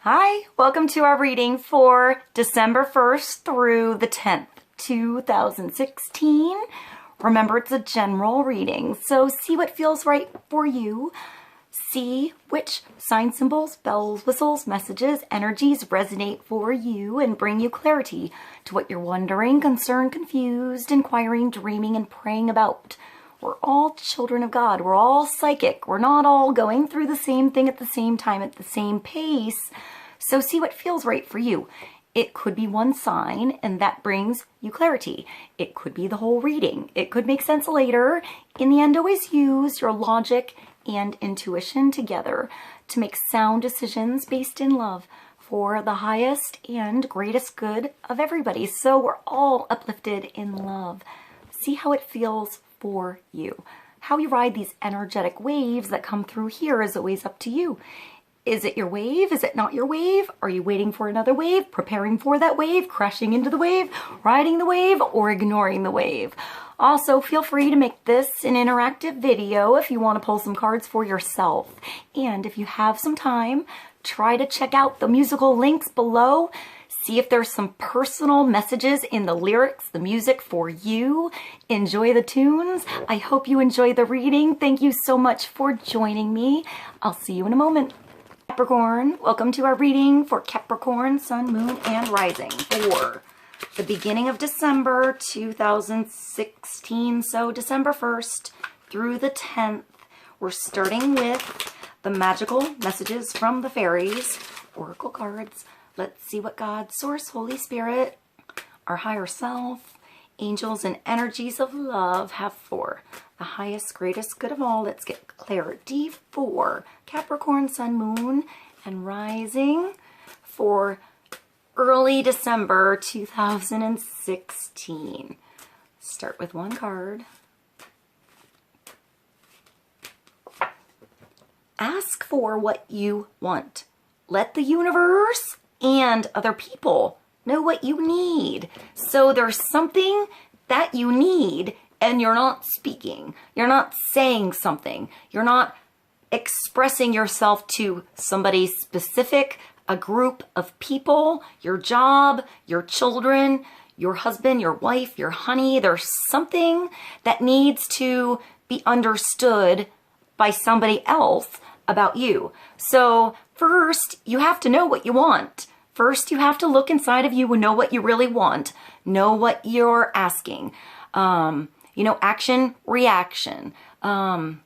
Hi, welcome to our reading for December 1st through the 10th, 2016. Remember, it's a general reading, so see what feels right for you. See which sign symbols, bells, whistles, messages, energies resonate for you and bring you clarity to what you're wondering, concerned, confused, inquiring, dreaming, and praying about. We're all children of God. We're all psychic. We're not all going through the same thing at the same time, at the same pace. So see what feels right for you. It could be one sign, and that brings you clarity. It could be the whole reading. It could make sense later. In the end, always use your logic and intuition together to make sound decisions based in love for the highest and greatest good of everybody. So we're all uplifted in love. See how it feels for you. How you ride these energetic waves that come through here is always up to you. Is it your wave? Is it not your wave? Are you waiting for another wave, preparing for that wave, crashing into the wave, riding the wave, or ignoring the wave? Also, feel free to make this an interactive video if you want to pull some cards for yourself. And if you have some time, try to check out the musical links below. See if there's some personal messages in the lyrics, the music for you. Enjoy the tunes. I hope you enjoy the reading. Thank you so much for joining me. I'll see you in a moment. Capricorn, welcome to our reading for Capricorn, Sun, Moon, and Rising for the beginning of December 2016. So December 1st through the 10th, we're starting with the magical messages from the fairies, oracle cards. Let's see what God, Source, Holy Spirit, our higher self, angels, and energies of love have for the highest, greatest good of all. Let's get clarity for Capricorn, Sun, Moon, and Rising for early December 2016. Start with one card. Ask for what you want. Let the universe and other people know what you need. So there's something that you need and you're not speaking. You're not saying something. You're not expressing yourself to somebody specific, a group of people, your job, your children, your husband, your wife, your honey. There's something that needs to be understood by somebody else about you. So first, you have to know what you want. First, you have to look inside of you and know what you really want. Know what you're asking. Action, reaction. Know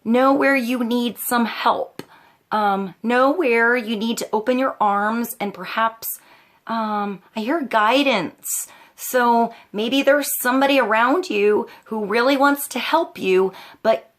where you need some help. Know where you need to open your arms and perhaps, I hear guidance. So maybe there's somebody around you who really wants to help you, but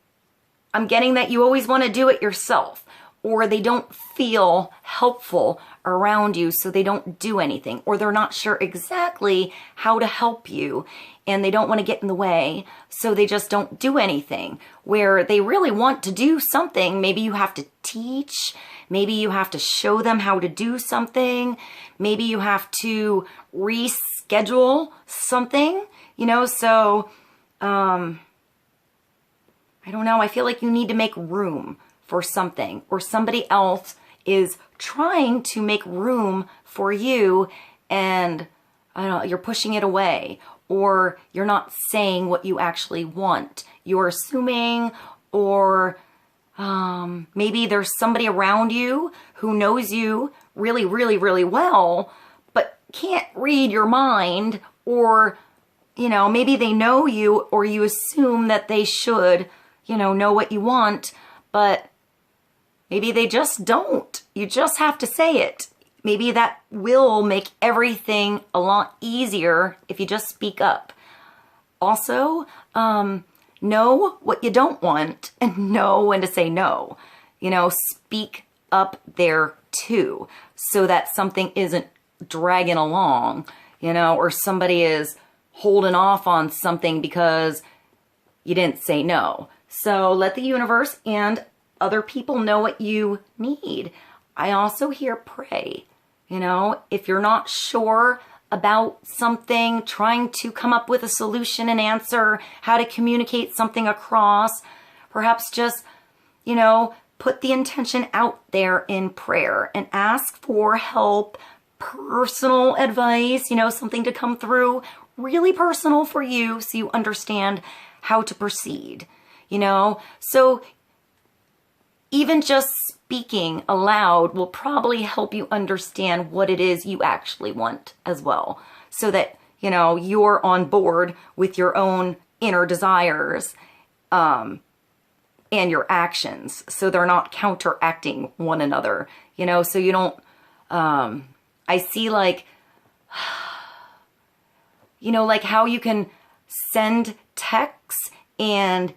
I'm getting that you always want to do it yourself, or they don't feel helpful around you, so they don't do anything, or they're not sure exactly how to help you, and they don't want to get in the way, so they just don't do anything. Where they really want to do something, maybe you have to teach, maybe you have to show them how to do something, maybe you have to reschedule something, so, I don't know, I feel like you need to make room for something, or somebody else is trying to make room for you and I don't know, you're pushing it away, or you're not saying what you actually want. You're assuming, or maybe there's somebody around you who knows you really, really, really well, but can't read your mind, or, maybe they know you, or you assume that they should, know what you want, but maybe they just don't. You just have to say it. Maybe that will make everything a lot easier if you just speak up. Also, know what you don't want and know when to say no. Speak up there too, so that something isn't dragging along, or somebody is holding off on something because you didn't say no. So let the universe and other people know what you need. I also hear pray. If you're not sure about something, trying to come up with a solution and answer, how to communicate something across, perhaps just, put the intention out there in prayer and ask for help, personal advice, you know, something to come through really personal for you so you understand how to proceed, you know? So even just speaking aloud will probably help you understand what it is you actually want as well, so that, you know, you're on board with your own inner desires and your actions, so they're not counteracting one another, you know, so you don't, I see like, you know, like how you can send texts and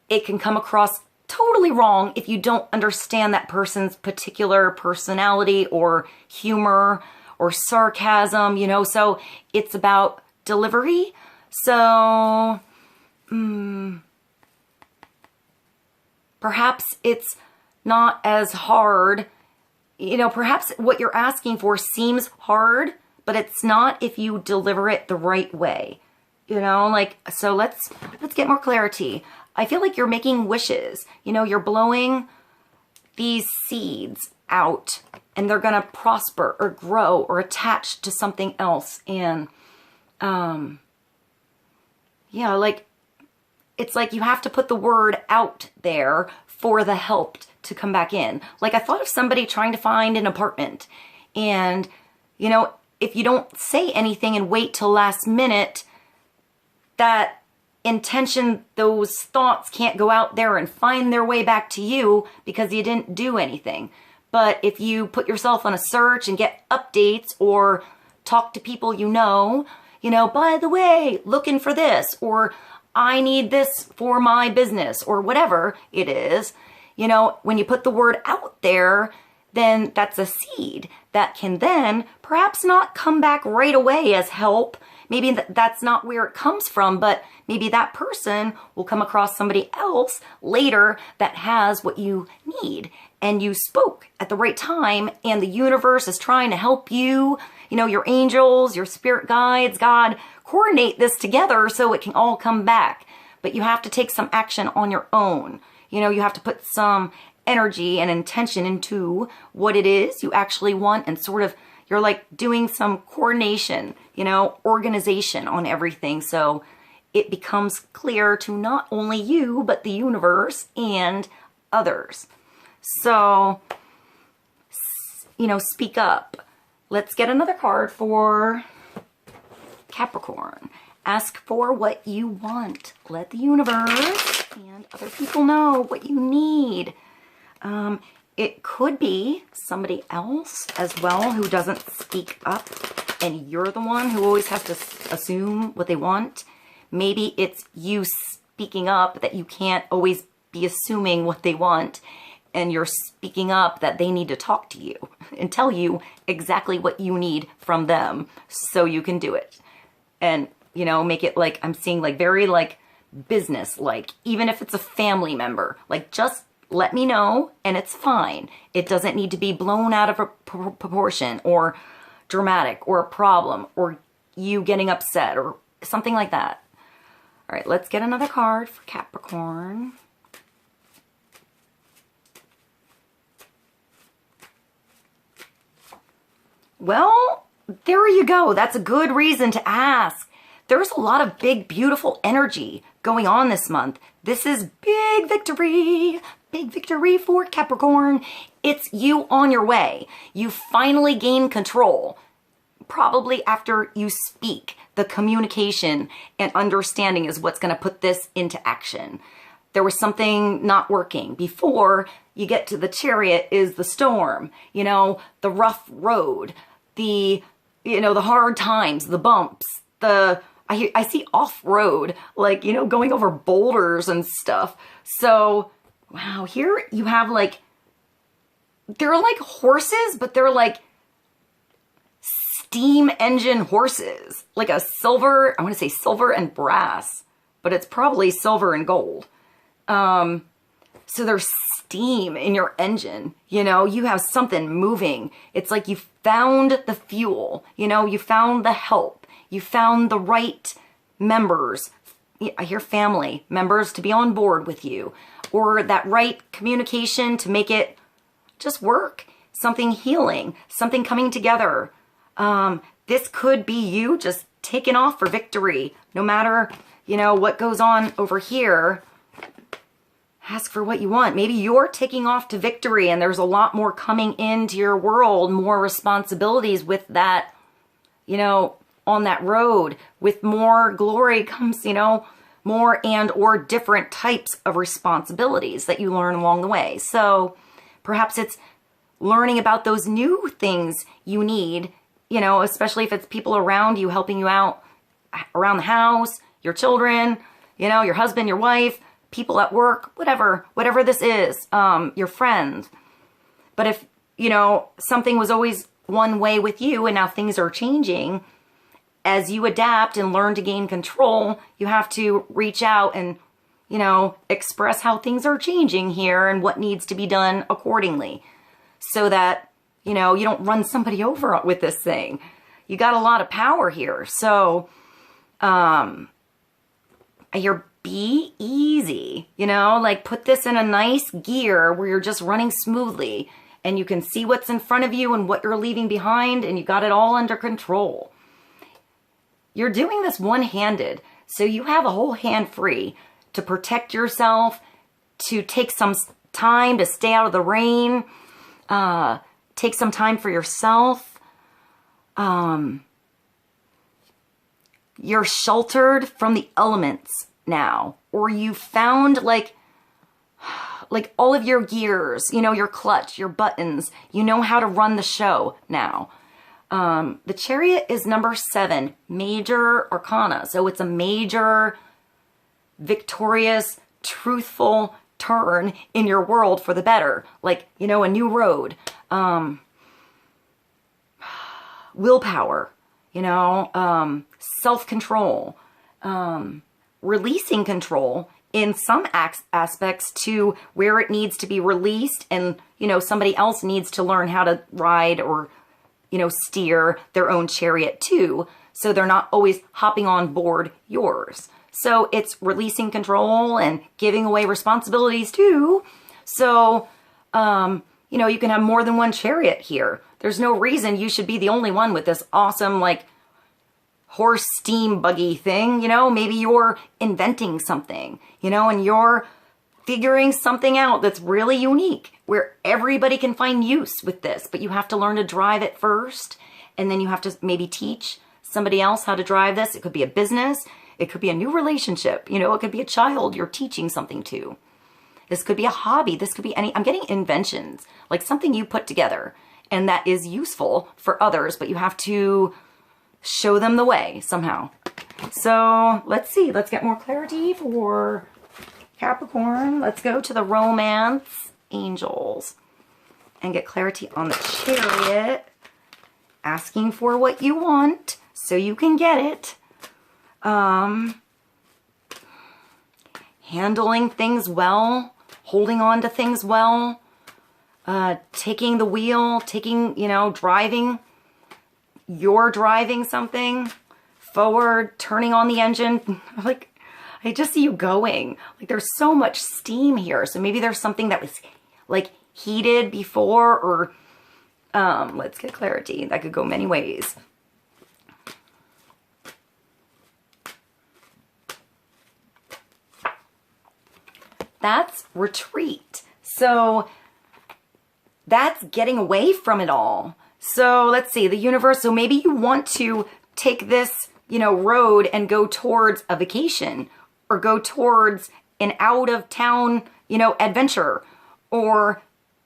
it can come across totally wrong if you don't understand that person's particular personality or humor or sarcasm, you know, so it's about delivery. So, perhaps it's not as hard, you know, perhaps what you're asking for seems hard, but it's not if you deliver it the right way, you know, like, so let's get more clarity. I feel like you're making wishes, you know, you're blowing these seeds out and they're going to prosper or grow or attach to something else. And, yeah, like, it's like you have to put the word out there for the help to come back in. Like, I thought of somebody trying to find an apartment and, you know, if you don't say anything and wait till last minute, that intention, those thoughts can't go out there and find their way back to you because you didn't do anything. But if you put yourself on a search and get updates or talk to people you know, by the way, looking for this, or I need this for my business, or whatever it is, you know, when you put the word out there, then that's a seed that can then perhaps not come back right away as help. Maybe that's not where it comes from, but maybe that person will come across somebody else later that has what you need. And you spoke at the right time, and the universe is trying to help you, you know, your angels, your spirit guides, God, coordinate this together so it can all come back. But you have to take some action on your own. You know, you have to put some energy and intention into what it is you actually want, and sort of, you're like doing some coordination, you know, organization on everything. So it becomes clear to not only you, but the universe and others. So, you know, speak up. Let's get another card for Capricorn. Ask for what you want. Let the universe and other people know what you need. It could be somebody else as well who doesn't speak up, and you're the one who always has to assume what they want. Maybe it's you speaking up that you can't always be assuming what they want, and you're speaking up that they need to talk to you and tell you exactly what you need from them so you can do it. And, you know, make it like, I'm seeing like very like business, like even if it's a family member, like just let me know and it's fine. It doesn't need to be blown out of proportion or dramatic or a problem or you getting upset or something like that. All right, let's get another card for Capricorn. Well, there you go. That's a good reason to ask. There's a lot of big, beautiful energy going on this month. This is big victory for Capricorn. It's you on your way. You finally gain control, probably after you speak. The communication and understanding is what's going to put this into action. There was something not working. Before you get to the Chariot is the storm, you know, the rough road, the, you know, the hard times, the bumps, I see off-road, like, you know, going over boulders and stuff. So, wow, here you have like, they're like horses, but they're like steam engine horses. Like a silver, I want to say silver and brass, but it's probably silver and gold. So there's steam in your engine, you know, you have something moving. It's like you found the fuel, you know, you found the help. You found the right members, I hear family members, to be on board with you. or that right communication to make it just work. Something healing, something coming together. This could be you just taking off for victory. No matter, you know, what goes on over here. Ask for what you want. Maybe you're taking off to victory and there's a lot more coming into your world, more responsibilities with that, you know, on that road. With more glory comes, you know, more and or different types of responsibilities that you learn along the way. So perhaps it's learning about those new things you need, you know, especially if it's people around you helping you out around the house, your children, you know, your husband, your wife, people at work, whatever this is, your friends. But if, you know, something was always one way with you and now things are changing, as you adapt and learn to gain control, you have to reach out and, you know, express how things are changing here and what needs to be done accordingly so that, you know, you don't run somebody over with this thing. You got a lot of power here. So, be easy, you know, like put this in a nice gear where you're just running smoothly and you can see what's in front of you and what you're leaving behind and you got it all under control. You're doing this one-handed, so you have a whole hand free to protect yourself, to take some time to stay out of the rain, take some time for yourself. You're sheltered from the elements now, or you found like all of your gears, you know, your clutch, your buttons, you know how to run the show now. The Chariot is number 7, major arcana. So it's a major, victorious, truthful turn in your world for the better. Like, you know, a new road. Willpower, you know, self-control, releasing control in some aspects to where it needs to be released and, you know, somebody else needs to learn how to ride or, you know, steer their own chariot too, so they're not always hopping on board yours. So it's releasing control and giving away responsibilities too. So, you know, you can have more than one chariot here. There's no reason you should be the only one with this awesome, like, horse steam buggy thing. You know, maybe you're inventing something, you know, and you're figuring something out that's really unique where everybody can find use with this, but you have to learn to drive it first. And then you have to maybe teach somebody else how to drive this. It could be a business. It could be a new relationship. You know, it could be a child you're teaching something to. This could be a hobby. This could be I'm getting inventions, like something you put together and that is useful for others, but you have to show them the way somehow. So let's see. Let's get more clarity for Capricorn. Let's go to the romance angels and get clarity on the Chariot. Asking for what you want so you can get it. Handling things well, holding on to things well, taking the wheel, you know, driving. You're driving something forward, turning on the engine. Like, I just see you going. Like, there's so much steam here. So maybe there's something that was like heated before, or let's get clarity. That could go many ways. That's retreat. So that's getting away from it all. So let's see, the universe. So maybe you want to take this, you know, road and go towards a vacation or go towards an out of town, you know, adventure or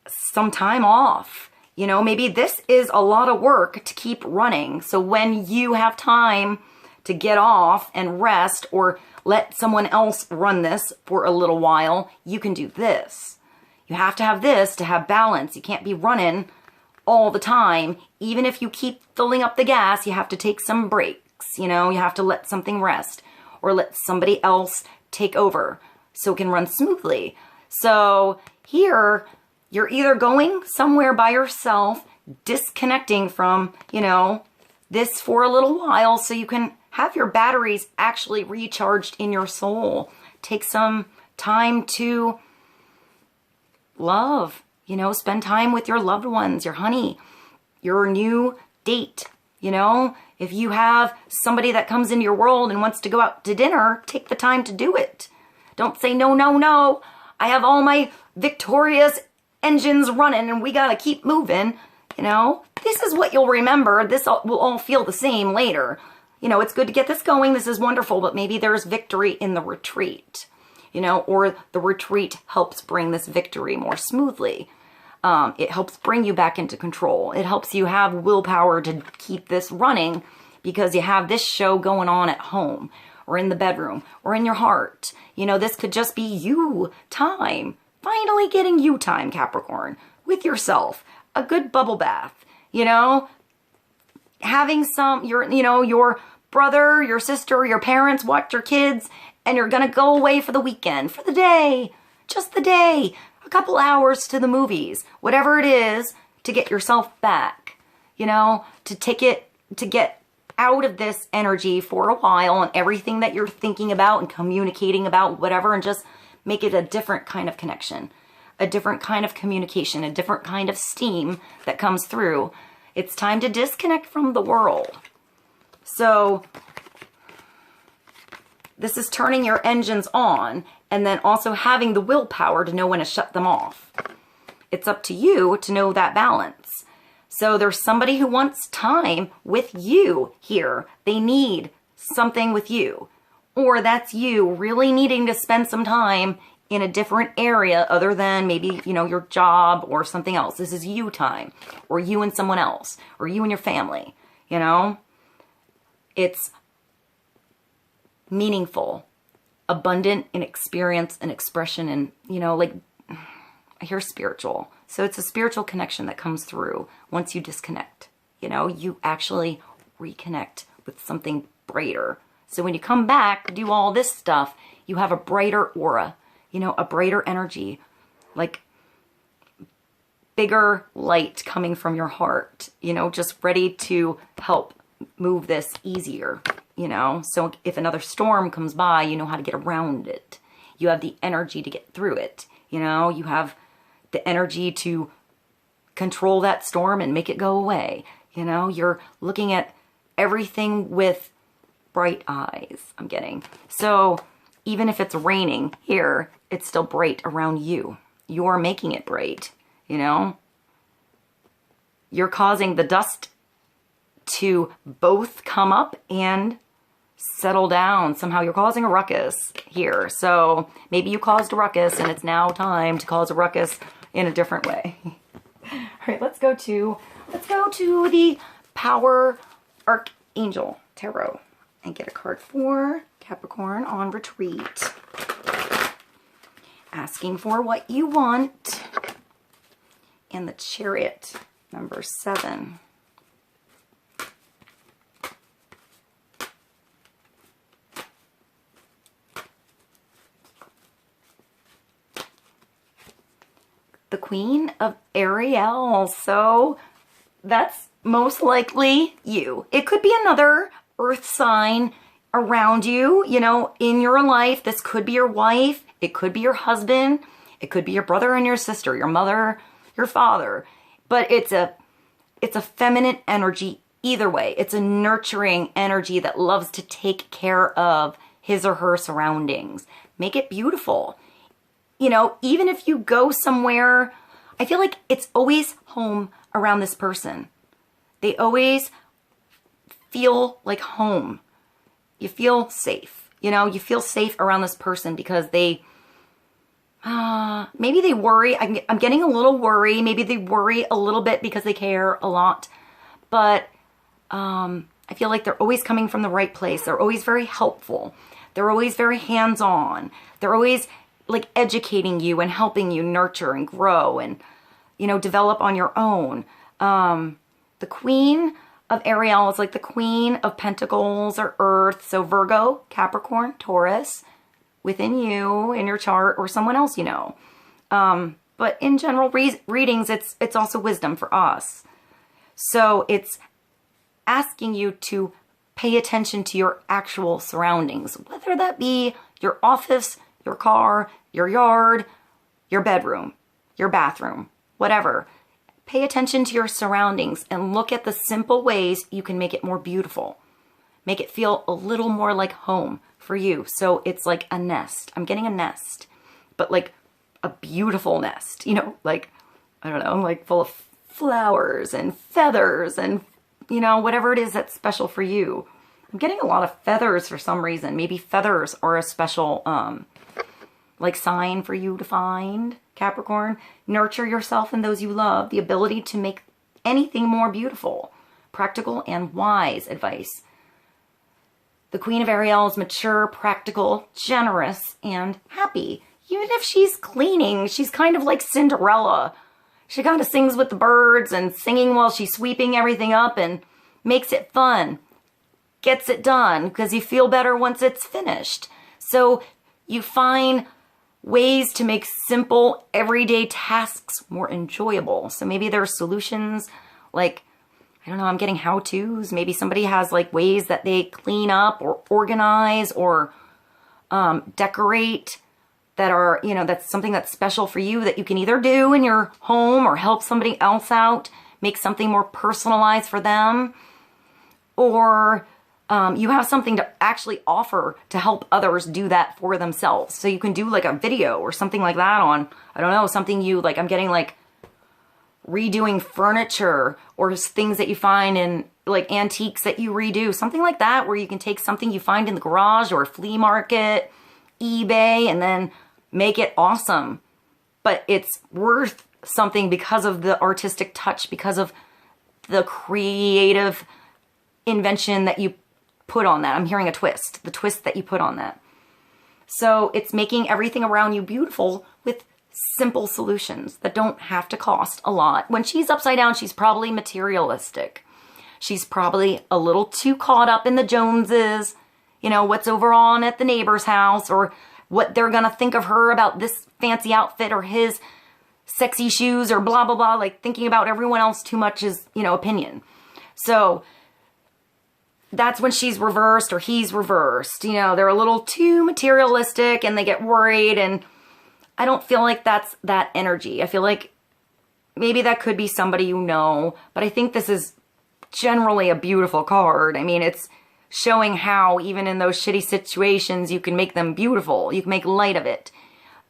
some time off. You know, maybe this is a lot of work to keep running. So when you have time to get off and rest or let someone else run this for a little while, you can do this. You have to have this to have balance. You can't be running all the time. Even if you keep filling up the gas, you have to take some breaks. You know, you have to let something rest or let somebody else take over so it can run smoothly. So here, you're either going somewhere by yourself, disconnecting from, you know, this for a little while so you can have your batteries actually recharged in your soul. Take some time to love, you know, spend time with your loved ones, your honey, your new date, you know. If you have somebody that comes into your world and wants to go out to dinner, take the time to do it. Don't say, no, no, no, I have all my victorious engines running and we got to keep moving. You know, this is what you'll remember. This will all feel the same later. You know, it's good to get this going. This is wonderful, but maybe there's victory in the retreat, you know, or the retreat helps bring this victory more smoothly. It helps bring you back into control. It helps you have willpower to keep this running because you have this show going on at home or in the bedroom or in your heart. You know, this could just be you time. Finally getting you time, Capricorn, with yourself. A good bubble bath, you know, having your brother, your sister, your parents watch your kids, and you're going to go away for the weekend, for the day, just the day, a couple hours to the movies, whatever it is, to get yourself back, you know, to get out of this energy for a while and everything that you're thinking about and communicating about, whatever, and just make it a different kind of connection, a different kind of communication, a different kind of steam that comes through. It's time to disconnect from the world. So this is turning your engines on and then also having the willpower to know when to shut them off. It's up to you to know that balance. So there's somebody who wants time with you here. They need something with you. Or that's you really needing to spend some time in a different area other than maybe, you know, your job or something else. This is you time, or you and someone else, or you and your family, you know. It's meaningful, abundant in experience and expression, and, you know, like, I hear spiritual. So it's a spiritual connection that comes through once you disconnect. You know, you actually reconnect with something brighter. So when you come back, do all this stuff, you have a brighter aura, you know, a brighter energy, like bigger light coming from your heart, you know, just ready to help move this easier, you know. So if another storm comes by, you know how to get around it. You have the energy to get through it, you know. You have the energy to control that storm and make it go away, you know. You're looking at everything with bright eyes, I'm getting. So even if it's raining here, it's still bright around you. You're making it bright, you know. You're causing the dust to both come up and settle down. Somehow you're causing a ruckus here. So maybe you caused a ruckus and it's now time to cause a ruckus in a different way. All right, let's go to the Power Archangel Tarot and get a card for Capricorn on retreat. Asking for what you want. And the Chariot, number 7. The Queen of Ariel. So that's most likely you. It could be another earth sign around you, you know, in your life. This could be your wife. It could be your husband. It could be your brother and your sister, your mother, your father. But it's a feminine energy either way. It's a nurturing energy that loves to take care of his or her surroundings. Make it beautiful. You know, even if you go somewhere, I feel like it's always home around this person. They always feel like home. You feel safe. You know, you feel safe around this person because they, maybe they worry. I'm getting a little worry. Maybe they worry a little bit because they care a lot. But I feel like they're always coming from the right place. They're always very helpful. They're always very hands-on. They're always like educating you and helping you nurture and grow and, you know, develop on your own. The Queen of Ariel is like the Queen of Pentacles or Earth. So Virgo, Capricorn, Taurus, within you, in your chart, or someone else you know. But in general readings, it's also wisdom for us. So it's asking you to pay attention to your actual surroundings, whether that be your office, your car, your yard, your bedroom, your bathroom, whatever. Pay attention to your surroundings and look at the simple ways you can make it more beautiful. Make it feel a little more like home for you. So it's like a nest. I'm getting a nest, but like a beautiful nest, you know, like, I don't know, like full of flowers and feathers and, you know, whatever it is that's special for you. I'm getting a lot of feathers for some reason. Maybe feathers are a special, like sign for you to find, Capricorn. Nurture yourself and those you love. The ability to make anything more beautiful. Practical and wise advice. The Queen of Ariel is mature, practical, generous, and happy. Even if she's cleaning, she's kind of like Cinderella. She kind of sings with the birds and singing while she's sweeping everything up and makes it fun. Gets it done because you feel better once it's finished. So you find ways to make simple, everyday tasks more enjoyable. So maybe there are solutions like, I don't know, I'm getting how-tos. Maybe somebody has like ways that they clean up or organize or decorate that are, you know, that's something that's special for you that you can either do in your home or help somebody else out, make something more personalized for them, or you have something to actually offer to help others do that for themselves. So you can do like a video or something like that on, I don't know, something you like, I'm getting like redoing furniture or things that you find in like antiques that you redo, something like that, where you can take something you find in the garage or a flea market, eBay, and then make it awesome. But it's worth something because of the artistic touch, because of the creative invention that you put on that. I'm hearing a twist, the twist that you put on that. So it's making everything around you beautiful with simple solutions that don't have to cost a lot. When she's upside down, she's probably materialistic. She's probably a little too caught up in the Joneses, you know, what's over on at the neighbor's house, or what they're going to think of her about this fancy outfit or his sexy shoes or blah, blah, blah, like thinking about everyone else too much is, you know, opinion. So that's when she's reversed or he's reversed. You know, they're a little too materialistic and they get worried, and I don't feel like that's that energy. I feel like maybe that could be somebody you know, but I think this is generally a beautiful card. I mean, it's showing how even in those shitty situations, you can make them beautiful. You can make light of it.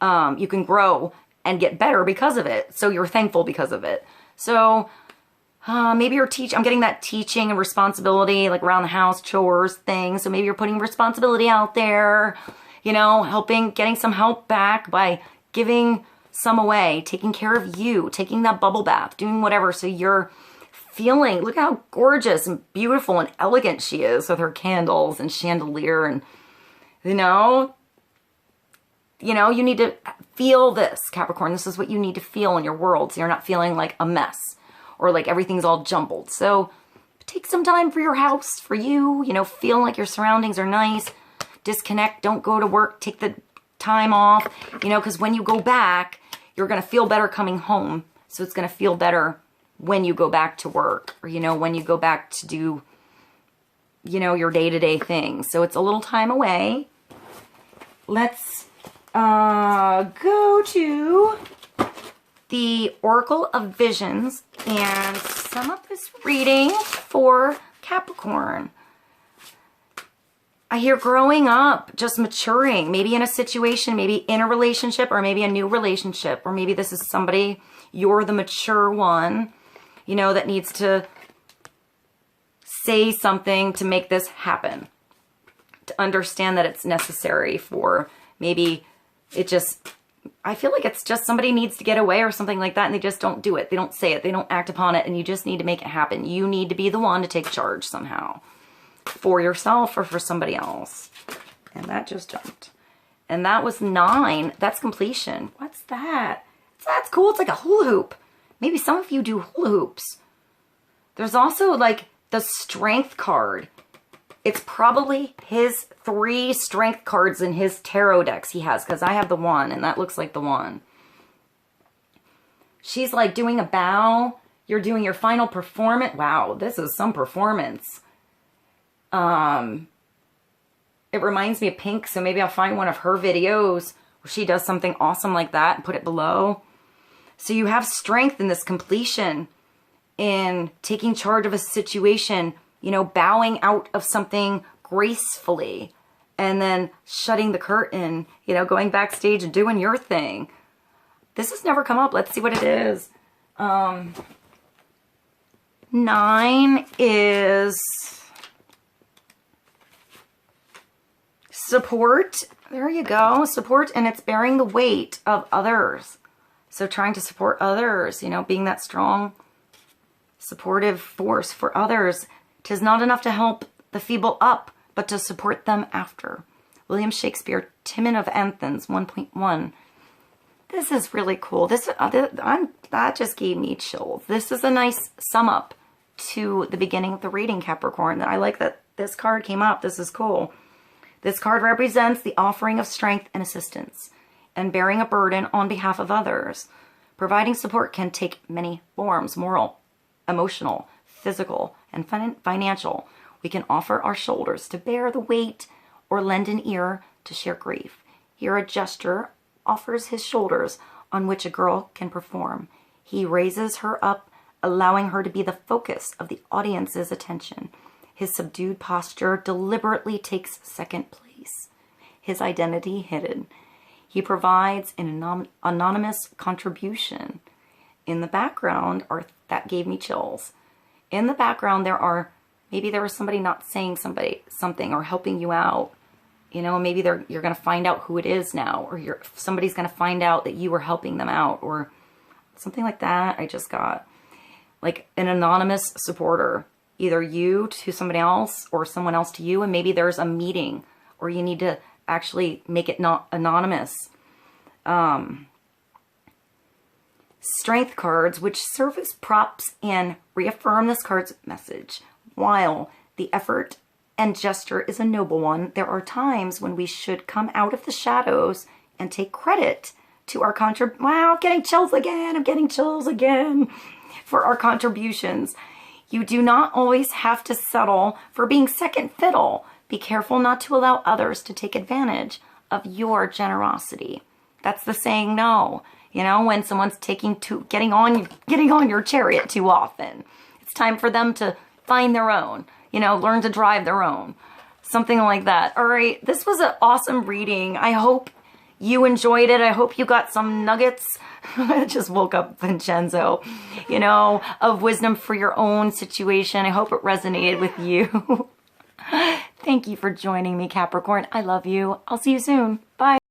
You can grow and get better because of it. So you're thankful because of it. So maybe you're I'm getting that teaching and responsibility, like around the house, chores, things. So maybe you're putting responsibility out there, you know, helping, getting some help back by giving some away, taking care of you, taking that bubble bath, doing whatever. So you're feeling, look how gorgeous and beautiful and elegant she is with her candles and chandelier. And, you know, you need to feel this, Capricorn. This is what you need to feel in your world. So you're not feeling like a mess or like everything's all jumbled. So take some time for your house, for you, you know, feel like your surroundings are nice. Disconnect, don't go to work, take the time off, you know, because when you go back, you're going to feel better coming home. So it's going to feel better when you go back to work, or, you know, when you go back to do, you know, your day-to-day things. So it's a little time away. Let's go to the Oracle of Visions and sum up this reading for Capricorn. I hear growing up, just maturing, maybe in a situation, maybe in a relationship, or maybe a new relationship, or maybe this is somebody, you're the mature one, you know, that needs to say something to make this happen, to understand that it's necessary for maybe it just, I feel like it's just somebody needs to get away or something like that, and they just don't do it. They don't say it. They don't act upon it, and you just need to make it happen. You need to be the one to take charge somehow. For yourself or for somebody else. And that just jumped. And that was 9. That's completion. What's that? That's cool. It's like a hula hoop. Maybe some of you do hula hoops. There's also like the strength card. It's probably his 3 strength cards in his tarot decks he has, because I have the 1 and that looks like the 1. She's like doing a bow. You're doing your final performance. Wow, this is some performance. It reminds me of Pink, so maybe I'll find one of her videos where she does something awesome like that and put it below. So you have strength in this completion, in taking charge of a situation, you know, bowing out of something gracefully, and then shutting the curtain, you know, going backstage and doing your thing. This has never come up. Let's see what it is. 9 is support. There you go. Support, and it's bearing the weight of others. So trying to support others, you know, being that strong, supportive force for others. 'Tis not enough to help the feeble up, but to support them after. William Shakespeare, Timon of Athens, 1.1. This is really cool. That just gave me chills. This is a nice sum up to the beginning of the reading, Capricorn. I like that this card came up. This is cool. This card represents the offering of strength and assistance and bearing a burden on behalf of others. Providing support can take many forms: moral, emotional, physical, and financial. We can offer our shoulders to bear the weight or lend an ear to share grief. Here a gesture offers his shoulders on which a girl can perform. He raises her up, allowing her to be the focus of the audience's attention. His subdued posture deliberately takes second place, his identity hidden. He provides an anonymous contribution. In the background, that gave me chills. In the background, maybe there was somebody not saying something or helping you out. You know, maybe you're going to find out who it is now, or somebody's going to find out that you were helping them out, or something like that. I just got like an anonymous supporter, either you to somebody else or someone else to you. And maybe there's a meeting, or you need to actually make it not anonymous. Strength cards, which serve as props and reaffirm this card's message. While the effort and gesture is a noble one, there are times when we should come out of the shadows and take credit to our wow, I'm getting chills again. I'm getting chills again for our contributions. You do not always have to settle for being second fiddle. Be careful not to allow others to take advantage of your generosity. That's the saying no. You know, when someone's getting on your chariot too often, it's time for them to find their own, you know, learn to drive their own, something like that. All right, this was an awesome reading. I hope you enjoyed it. I hope you got some nuggets. I just woke up, Vincenzo, you know, of wisdom for your own situation. I hope it resonated with you. Thank you for joining me, Capricorn. I love you. I'll see you soon. Bye.